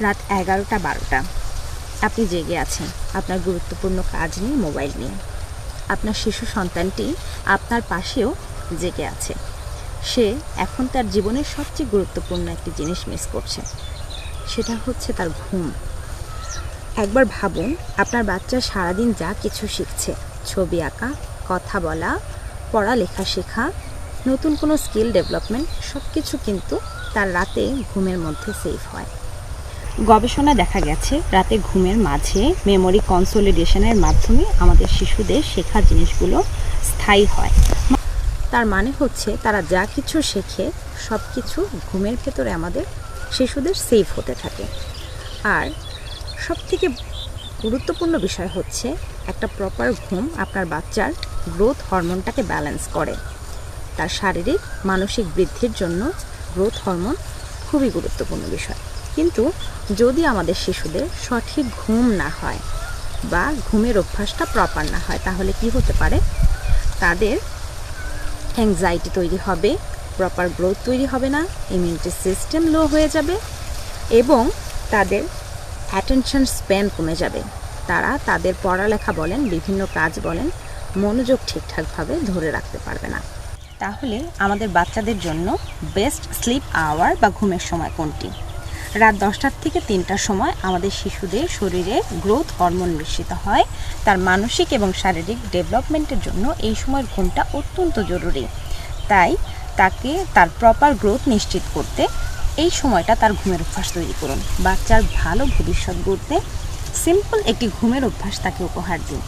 রাত 11টা-12টা আপনি জেগে আছেন আপনার গুরুত্বপূর্ণ কাজ নিয়ে, মোবাইল নিয়ে। আপনার শিশু সন্তানটি আপনার পাশেও জেগে আছে। সে এখন তার জীবনের সবচেয়ে গুরুত্বপূর্ণ একটি জিনিস মিস করছে, সেটা হচ্ছে তার ঘুম। একবার ভাবুন, আপনার বাচ্চা সারাদিন যা কিছু শিখছে, ছবি আঁকা, কথা বলা, পড়ালেখা শেখা, নতুন কোনো স্কিল ডেভেলপমেন্ট, সব কিছু কিন্তু তার রাতে ঘুমের মধ্যে সেভ হয়। গবেষণায় দেখা গেছে রাতে ঘুমের মাঝে মেমোরি কনসোলিডেশনের মাধ্যমে আমাদের শিশুদের শেখা জিনিসগুলো স্থায়ী হয়। তার মানে হচ্ছে তারা যা কিছু শেখে সব কিছু ঘুমের ভেতরে আমাদের শিশুদের সেভ হতে থাকে। আর সবথেকে গুরুত্বপূর্ণ বিষয় হচ্ছে একটা প্রপার ঘুম আপনার বাচ্চার গ্রোথ হরমোনটাকে ব্যালেন্স করে। তার শারীরিক মানসিক বৃদ্ধির জন্য গ্রোথ হরমোন খুবই গুরুত্বপূর্ণ বিষয়। কিন্তু যদি আমাদের শিশুদের সঠিক ঘুম না হয় বা ঘুমের অভ্যাসটা প্রপার না হয়, তাহলে কি হতে পারে? তাদের অ্যাংজাইটি তৈরি হবে, প্রপার গ্রোথ তৈরি হবে না, ইমিউনিটি সিস্টেম লো হয়ে যাবে এবং তাদের অ্যাটেনশন স্প্যান কমে যাবে। তারা তাদের পড়ালেখা বলেন, বিভিন্ন কাজ বলেন, মনোযোগ ঠিকঠাকভাবে ধরে রাখতে পারবে না। তাহলে আমাদের বাচ্চাদের জন্য বেস্ট স্লিপ আওয়ার বা ঘুমের সময় কোনটি? রাত 10টা থেকে 3টার সময় আমাদের শিশুদের শরীরে গ্রোথ হরমোন নিঃসৃত হয়। তার মানসিক এবং শারীরিক ডেভেলপমেন্টের জন্য এই সময়ের ঘুমটা অত্যন্ত জরুরি। তাই তাকে তার প্রপার গ্রোথ নিশ্চিত করতে এই সময়টা তার ঘুমের অভ্যাস তৈরি করুন। বাচ্চার ভালো ভবিষ্যৎ গড়তে সিম্পল একটি ঘুমের অভ্যাস তাকে উপহার দিন।